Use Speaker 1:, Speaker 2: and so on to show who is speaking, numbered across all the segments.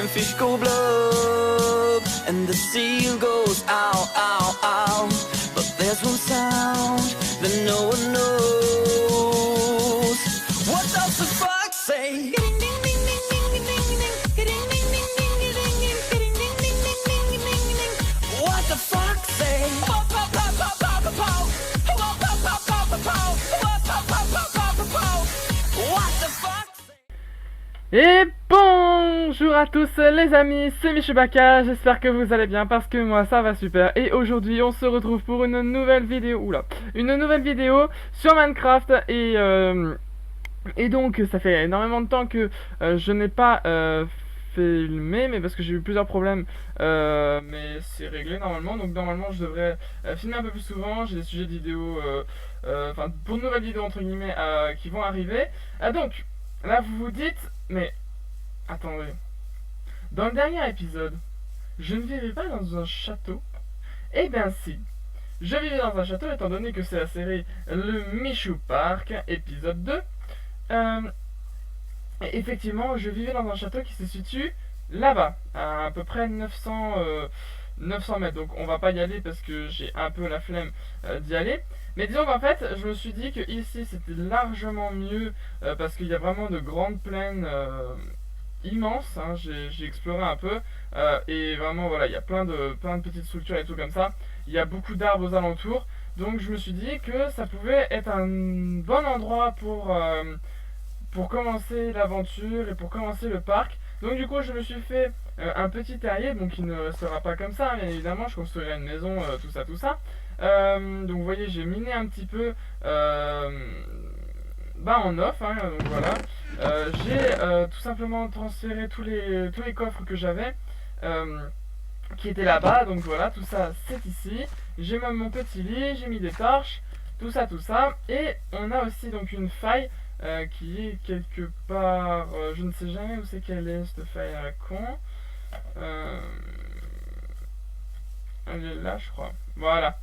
Speaker 1: fish go blub, and the seal goes ow, ow, ow. But there's one sound that no one knows. What does the fox say? What the fox say? What the fox say?
Speaker 2: Et bonjour à tous les amis, c'est Michubaka, j'espère que vous allez bien parce que moi ça va super. Et aujourd'hui on se retrouve pour une nouvelle vidéo, une nouvelle vidéo sur Minecraft et donc ça fait énormément de temps que je n'ai pas filmé, mais parce que j'ai eu plusieurs problèmes, mais c'est réglé normalement, donc normalement je devrais filmer un peu plus souvent. J'ai des sujets de vidéos, enfin pour de nouvelles vidéos entre guillemets qui vont arriver. Donc là vous vous dites, mais attendez, dans le dernier épisode, je ne vivais pas dans un château. Eh bien si, je vivais dans un château étant donné que c'est la série Le Michou Park, épisode 2. Et effectivement, je vivais dans un château qui se situe là-bas, à peu près 900 mètres. Donc on va pas y aller parce que j'ai un peu la flemme d'y aller. Mais disons qu'en fait, je me suis dit que ici c'était largement mieux parce qu'il y a vraiment de grandes plaines immenses. Hein. J'ai exploré un peu et vraiment voilà, il y a plein de petites structures et tout comme ça. Il y a beaucoup d'arbres aux alentours. Donc je me suis dit que ça pouvait être un bon endroit pour commencer l'aventure et pour commencer le parc. Donc du coup je me suis fait un petit terrier, donc il ne restera pas comme ça, bien évidemment, je construirai une maison, tout ça. Donc vous voyez, j'ai miné un petit peu en off, hein, donc voilà. J'ai tout simplement transféré tous les coffres que j'avais qui étaient là-bas, donc voilà, tout ça c'est ici. J'ai même mon petit lit, j'ai mis des torches, tout ça, et on a aussi donc une faille qui est quelque part, je ne sais jamais où c'est qu'elle est, cette faille à la con. Elle est là, je crois. Voilà.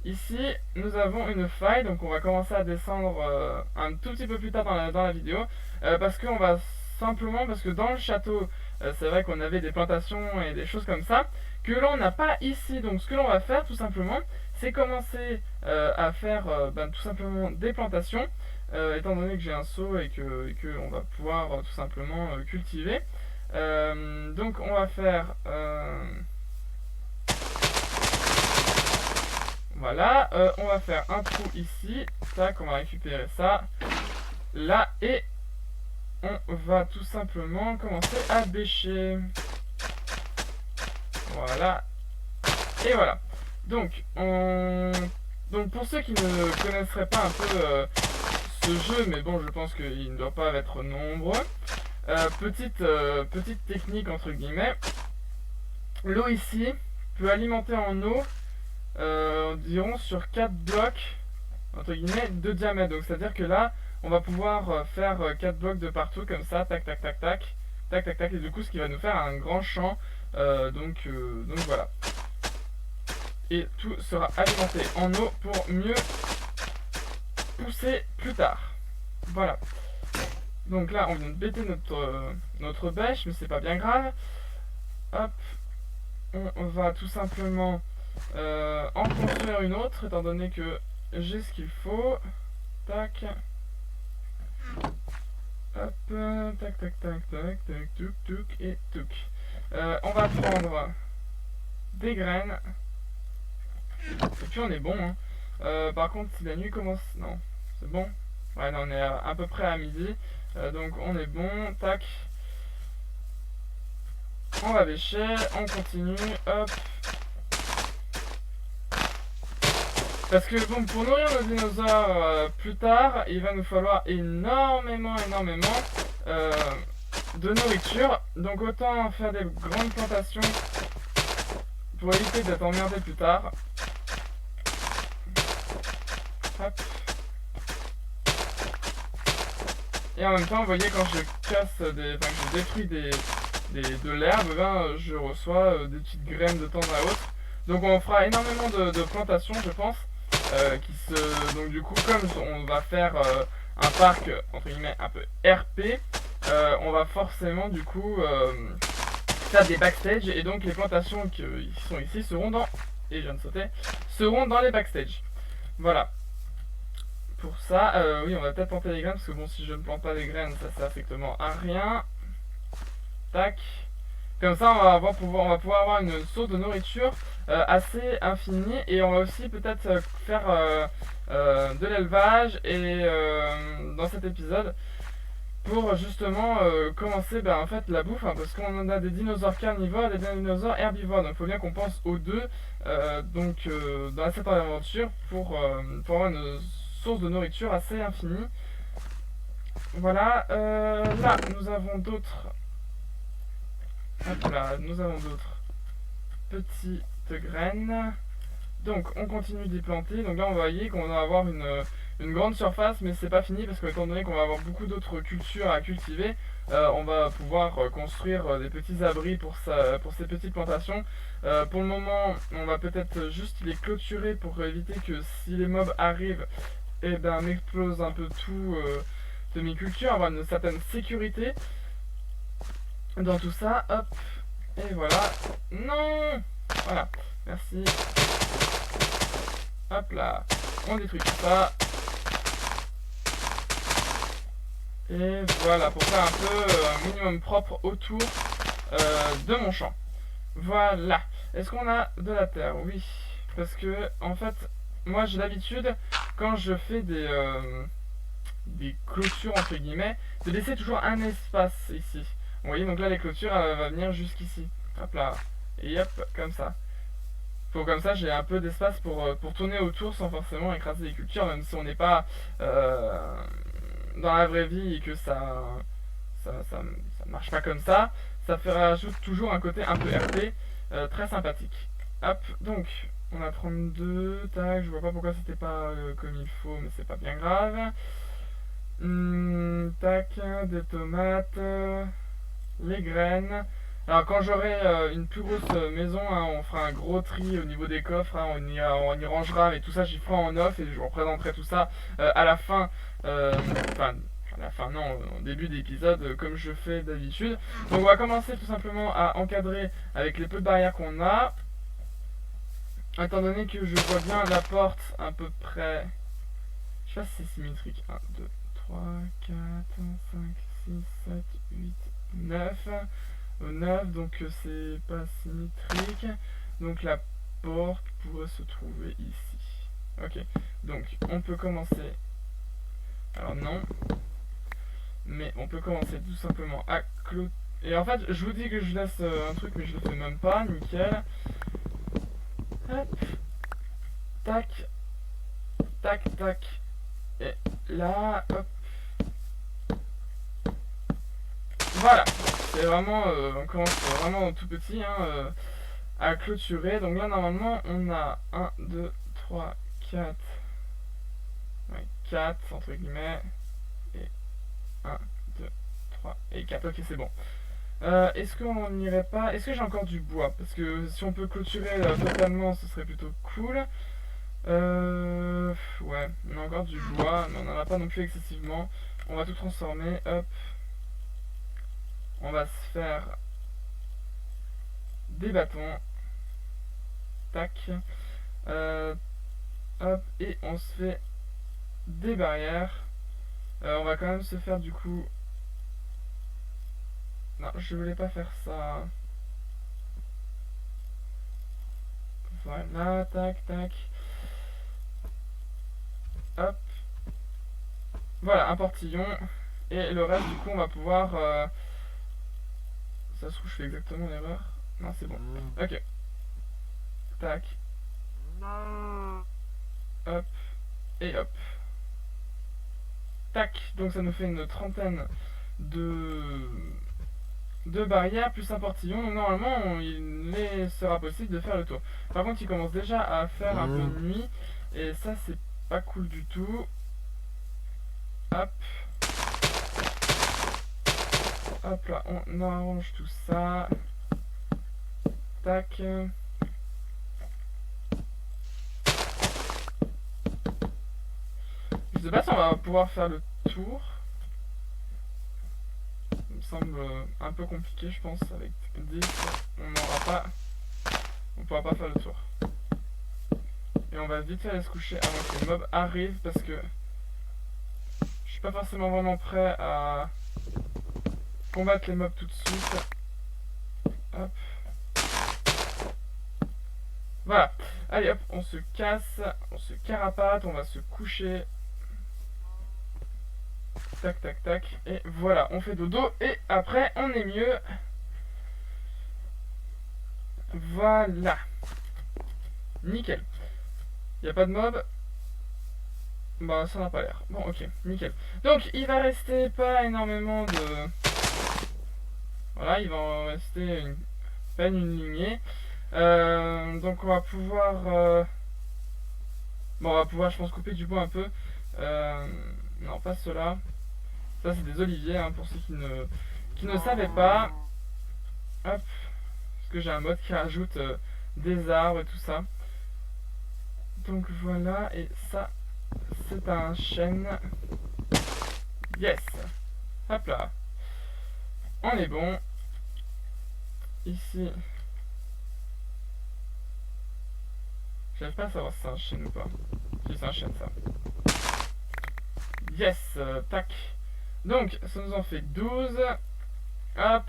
Speaker 2: Ici, nous avons une faille, donc on va commencer à descendre un tout petit peu plus tard dans la vidéo, parce que dans le château, c'est vrai qu'on avait des plantations et des choses comme ça, que l'on n'a pas ici. Donc ce que l'on va faire tout simplement, c'est commencer à faire tout simplement des plantations. Étant donné que j'ai un seau et que on va pouvoir tout simplement cultiver. Donc on va faire voilà, on va faire un trou ici, tac, on va récupérer ça là et on va tout simplement commencer à bêcher. Voilà, et voilà. Donc pour ceux qui ne connaisseraient pas un peu ce jeu, mais bon, je pense qu'il ne doit pas être nombreux. Petite technique entre guillemets. L'eau ici peut alimenter en eau environ sur 4 blocs entre guillemets de diamètre. Donc c'est à dire que là on va pouvoir faire 4 blocs de partout comme ça, tac, et du coup ce qui va nous faire un grand champ. Donc voilà. Et tout sera alimenté en eau pour mieux pousser plus tard. Voilà. Donc là on vient de bêter notre bêche, mais c'est pas bien grave. Hop. On va tout simplement en construire une autre, étant donné que j'ai ce qu'il faut. Tac. Hop. Tac, touk, et touk. On va prendre des graines. Et puis on est bon, hein. Par contre, si la nuit commence... Non, c'est bon. Ouais, non, on est à peu près à midi. Donc on est bon. Tac. On va bêcher. On continue. Hop. Parce que bon, pour nourrir nos dinosaures plus tard, il va nous falloir énormément de nourriture. Donc autant faire des grandes plantations pour éviter d'être emmerdé plus tard. Hop. Et en même temps, vous voyez, quand je je détruis de l'herbe, je reçois des petites graines de temps à autre. Donc on fera énormément de plantations, je pense. Donc du coup, comme on va faire un parc entre guillemets un peu RP, on va forcément du coup faire des backstage, et donc les plantations qui sont ici seront dans, et je viens de sauter, seront dans les backstage. Voilà. Pour ça, oui, on va peut-être planter les graines, parce que bon, si je ne plante pas les graines, ça sert strictement à rien. Tac. Comme ça, on va pouvoir avoir une source de nourriture assez infinie, et on va aussi peut-être faire de l'élevage et dans cet épisode pour justement commencer en fait la bouffe, hein, parce qu'on a des dinosaures carnivores et des dinosaures herbivores, donc il faut bien qu'on pense aux deux dans cette aventure pour avoir une source de nourriture assez infinie. Voilà, là nous avons d'autres. Hop là, nous avons d'autres petites graines. Donc on continue d'y planter. Donc là on va voyez qu'on va avoir une grande surface, mais c'est pas fini parce que étant donné qu'on va avoir beaucoup d'autres cultures à cultiver, on va pouvoir construire des petits abris pour ces petites plantations. Pour le moment, on va peut-être juste les clôturer pour éviter que si les mobs arrivent, et on explose un peu tout de mes cultures, avoir une certaine sécurité dans tout ça. Hop, et voilà. Non, voilà, merci. Hop là, on détruit tout ça. Et voilà, pour faire un peu un minimum propre autour de mon champ. Voilà. Est-ce qu'on a de la terre? Oui. Parce que, en fait, moi j'ai l'habitude, quand je fais des clôtures, entre guillemets, de laisser toujours un espace ici. Vous voyez, donc là, les clôtures, elles vont venir jusqu'ici. Hop là. Et hop, comme ça. Pour comme ça, j'ai un peu d'espace pour tourner autour sans forcément écraser les cultures, même si on n'est pas dans la vraie vie et que ça marche pas comme ça. Ça fait rajoute toujours un côté un peu RP très sympathique. Hop, donc on a 32, tac, je vois pas pourquoi c'était pas comme il faut, mais c'est pas bien grave. Tac, des tomates, les graines. Alors quand j'aurai une plus grosse maison, hein, on fera un gros tri au niveau des coffres, hein, on y rangera, mais tout ça j'y ferai en off et je vous représenterai tout ça à la fin, enfin à la fin non, au début d'épisode comme je fais d'habitude. Donc on va commencer tout simplement à encadrer avec les peu de barrières qu'on a. Étant donné que je vois bien la porte à peu près, je sais pas si c'est symétrique, 1, 2, 3, 4, 5, 6, 7, 8, 9... 9, donc c'est pas symétrique. Donc la porte pourrait se trouver ici. Ok, donc on peut commencer. Alors non. Mais on peut commencer tout simplement à clôturer. Et en fait, je vous dis que je laisse un truc, mais je le fais même pas. Nickel. Hop. Tac. Tac, tac. Et là, hop. Voilà. C'est vraiment, on commence vraiment tout petit hein, à clôturer. Donc là, normalement, on a 1, 2, 3, 4. Ouais, 4 entre guillemets. Et 1, 2, 3 et 4. Ok, c'est bon. Est-ce qu'on n'irait pas... Est-ce que j'ai encore du bois? Parce que si on peut clôturer totalement, ce serait plutôt cool. Ouais, on a encore du bois, mais on n'en a pas non plus excessivement. On va tout transformer. Hop. On va se faire des bâtons. Tac. Hop. Et on se fait des barrières. On va quand même se faire du coup... Non, je voulais pas faire ça. Voilà, tac, tac. Hop. Voilà, un portillon. Et le reste, du coup, on va pouvoir... Ça se trouve, je fais exactement l'erreur. Non, c'est bon. Ok. Tac. Hop. Et hop. Tac. Donc ça nous fait une trentaine de barrières plus un portillon. Donc normalement, il sera possible de faire le tour. Par contre, il commence déjà à faire un peu de nuit. Et ça, c'est pas cool du tout. Hop. Hop là, on arrange tout ça. Tac. Je sais pas si on va pouvoir faire le tour. semble un peu compliqué, je pense. Avec 10, on pourra pas faire le tour. Et on va vite aller se coucher avant que les mobs arrivent parce que je suis pas forcément vraiment prêt à combattre les mobs tout de suite. Hop. Voilà. Allez hop, on se casse, on se carapate, on va se coucher. Tac tac tac. Et voilà, on fait dodo et après on est mieux. Voilà. Nickel. Y a pas de mob. Bah ça n'a pas l'air. Bon ok, nickel. Donc il va rester pas énormément de... Voilà, il va en rester peine une lignée. Donc on va pouvoir... Bon on va pouvoir je pense couper du bois un peu. Non pas cela. Ça c'est des oliviers hein, pour ceux qui ne savaient pas. Hop. Parce que j'ai un mode qui rajoute des arbres et tout ça. Donc voilà, et ça c'est un chêne. Yes. Hop là. On est bon. Ici. J'arrive pas à savoir si c'est un chêne ou pas. Si c'est un chêne ça. Yes. Tac. Donc ça nous en fait 12. Hop.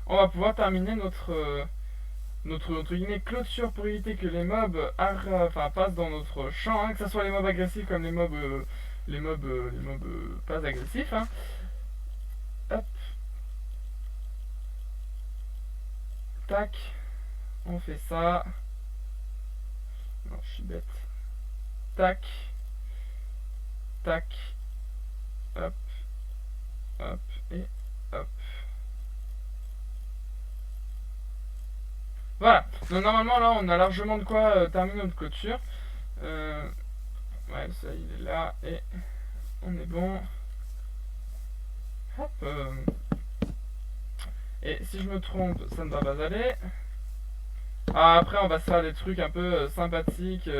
Speaker 2: On va pouvoir terminer notre entre guillemets clôture pour éviter que les mobs passent dans notre champ, hein, que ce soit les mobs agressifs comme les mobs pas agressifs. Hein. Hop. Tac. On fait ça. Non, je suis bête. Tac. Tac. Hop. Hop. Et hop. Voilà, donc normalement là on a largement de quoi terminer notre clôture. Ouais, ça il est là et on est bon. Hop. Et si je me trompe, ça ne va pas aller. Ah, après on va se faire des trucs un peu sympathiques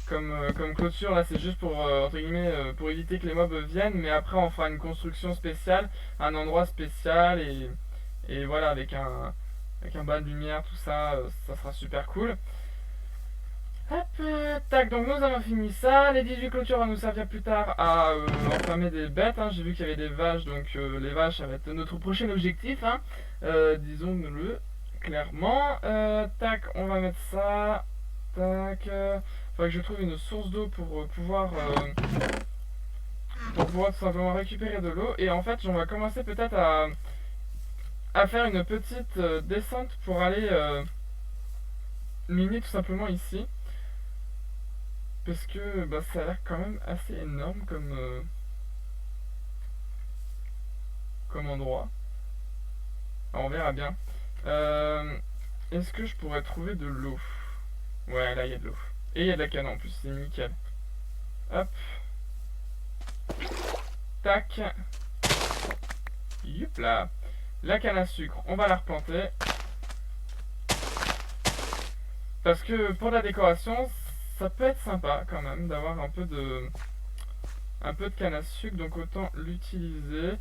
Speaker 2: comme clôture. Là c'est juste pour, entre guillemets, pour éviter que les mobs viennent. Mais après on fera une construction spéciale, un endroit spécial et voilà avec un bas de lumière, tout ça, ça sera super cool. Hop, tac, donc nous avons fini ça. Les 18 clôtures vont nous servir plus tard à enfermer des bêtes. Hein. J'ai vu qu'il y avait des vaches, donc les vaches, ça va être notre prochain objectif. Hein. Disons-le clairement. Tac, on va mettre ça. Tac. Faudrait que je trouve une source d'eau pour pouvoir tout simplement récupérer de l'eau. Et en fait, on va commencer peut-être à faire une petite descente pour aller miner tout simplement ici. Parce que bah, ça a l'air quand même assez énorme comme endroit. Alors, on verra bien. Est-ce que je pourrais trouver de l'eau? Ouais, là il y a de l'eau. Et il y a de la canne en plus, c'est nickel. Hop. Tac. Youp là. La canne à sucre, on va la replanter. Parce que pour la décoration, ça peut être sympa quand même d'avoir un peu de canne à sucre, donc autant l'utiliser.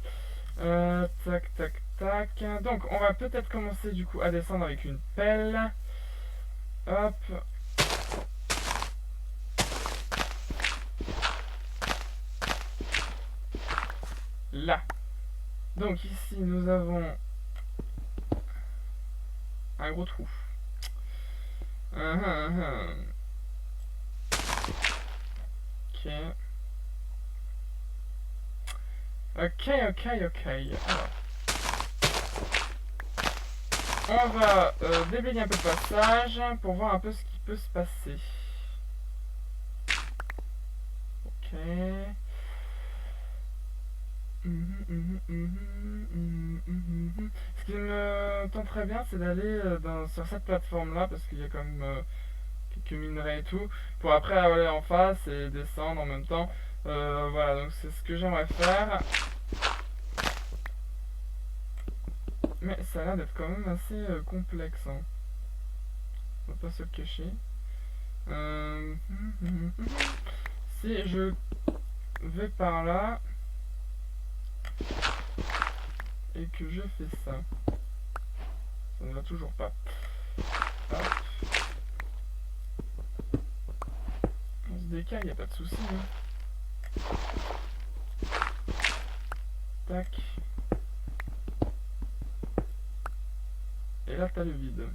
Speaker 2: Tac, tac, tac. Donc on va peut-être commencer du coup à descendre avec une pelle. Hop. Là. Donc ici nous avons un gros trou. Ok. Ok. Alors. On va déblayer un peu le passage pour voir un peu ce qui peut se passer. Ok. Ce qui me tenterait bien, c'est d'aller sur cette plateforme-là, parce qu'il y a quand même quelques minerais et tout, pour après aller en face et descendre en même temps. Voilà, donc c'est ce que j'aimerais faire. Mais ça a l'air d'être quand même assez complexe. Hein. On va pas se le cacher. Si je vais par là... et que je fais ça. Ça ne va toujours pas. Hop. On se décale, y a pas de souci. Hein. Tac. Et là, t'as le vide.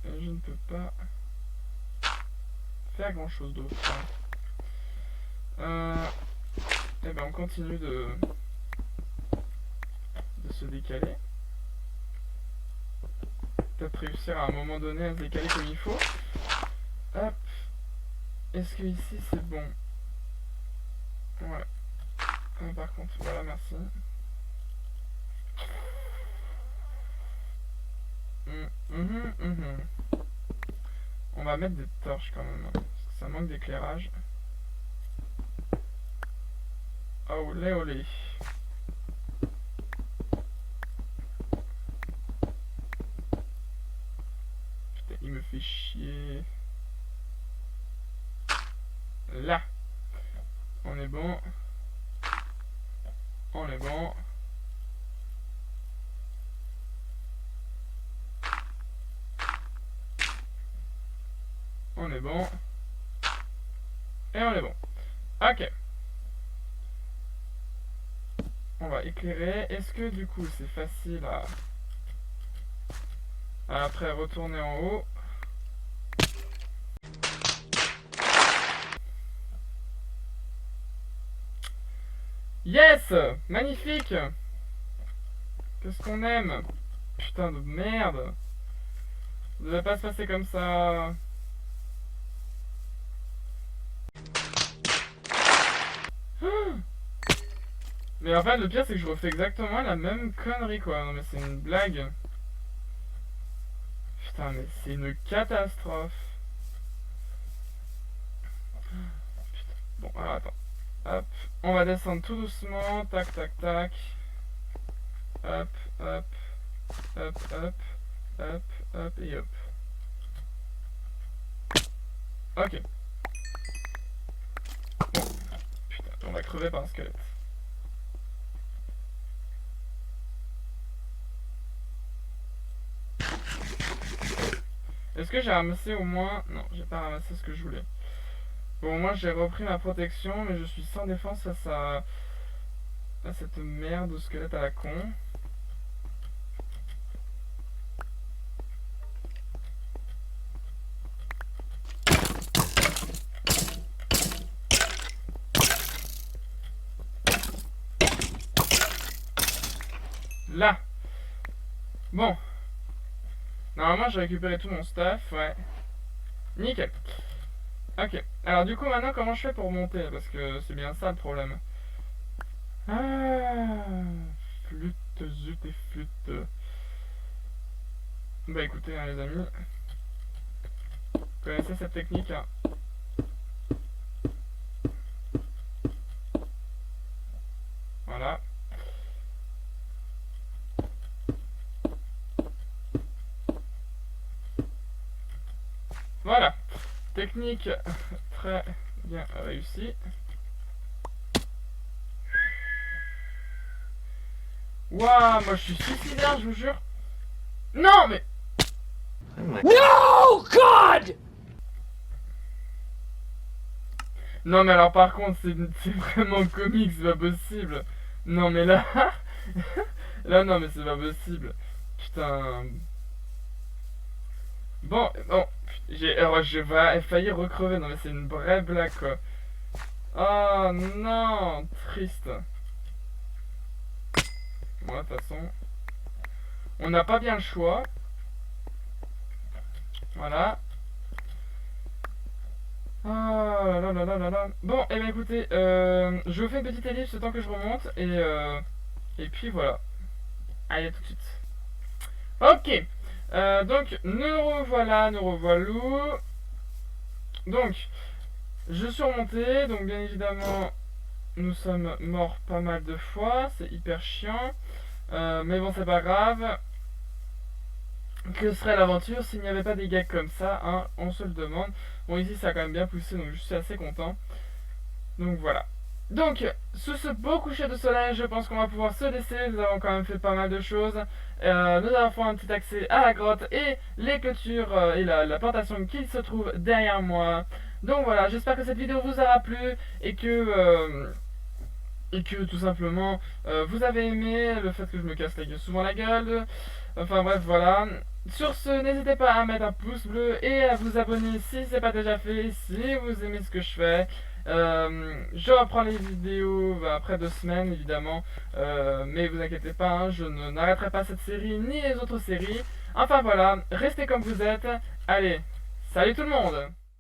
Speaker 2: Et je ne peux pas faire grand chose d'autre. Et ben on continue de se décaler. Peut-être réussir à un moment donné à se décaler comme il faut. Hop. Est-ce que ici c'est bon? Ouais. Ah, par contre, voilà, merci. On va mettre des torches quand même, parce que ça manque d'éclairage. Olé olé. Putain, il me fait chier. Là. On est bon. On est bon. On est bon. Et on est bon. Ok. On va éclairer. Est-ce que du coup c'est facile à après retourner en haut? Yes! Magnifique! Qu'est-ce qu'on aime? Putain de merde! Ça devait pas se passer comme ça. Mais en fait, le pire, c'est que je refais exactement la même connerie, quoi. Non, mais c'est une blague. Putain, mais c'est une catastrophe. Putain. Bon, alors attends. Hop. On va descendre tout doucement. Tac, tac, tac. Hop, hop. Hop, hop. Hop, hop et hop. Ok. Bon. Putain, on va crever par un squelette. Est-ce que j'ai ramassé au moins... Non, j'ai pas ramassé ce que je voulais. Bon, moi j'ai repris ma protection, mais je suis sans défense face à cette merde de squelette à la con. Là. Bon. Normalement, j'ai récupéré tout mon stuff, ouais. Nickel. Ok. Alors, du coup, maintenant, comment je fais pour monter? Parce que c'est bien ça le problème. Ah. Flûte, zut et flûte. Bah, écoutez, hein, les amis. Vous connaissez cette technique, hein? Voilà. Voilà. Technique très bien réussie. Waouh, moi je suis suicidaire, je vous jure. Non, mais...
Speaker 1: No, God!
Speaker 2: Non, mais alors par contre, c'est vraiment comique, c'est pas possible. Non, mais là... Là, non, mais c'est pas possible. Putain... Bon, j'ai failli recrever. Non, mais c'est une vraie blague, quoi. Oh non, triste. Bon, de toute façon, on n'a pas bien le choix. Voilà. Ah là là là là là. Bon, et bien écoutez, je vous fais une petite ellipse le temps que je remonte et puis voilà. Allez, à tout de suite. Ok. Donc, nous revoilà. Donc, je suis remonté. Donc, bien évidemment, nous sommes morts pas mal de fois. C'est hyper chiant. Mais bon, c'est pas grave. Que serait l'aventure s'il n'y avait pas des gags comme ça, hein, on se le demande. Bon, ici, ça a quand même bien poussé, donc je suis assez content. Donc, voilà. Donc, sous ce beau coucher de soleil, je pense qu'on va pouvoir se laisser. Nous avons quand même fait pas mal de choses. Nous avons fait un petit accès à la grotte et les clôtures et la plantation qui se trouve derrière moi. Donc voilà, j'espère que cette vidéo vous aura plu et que tout simplement vous avez aimé le fait que je me casse souvent la gueule. Enfin bref, voilà. Sur ce, n'hésitez pas à mettre un pouce bleu et à vous abonner si ce n'est pas déjà fait, si vous aimez ce que je fais. Je reprends les vidéos après 2 semaines évidemment, mais vous inquiétez pas, hein, je n'arrêterai pas cette série ni les autres séries. Enfin voilà, restez comme vous êtes. Allez, salut tout le monde!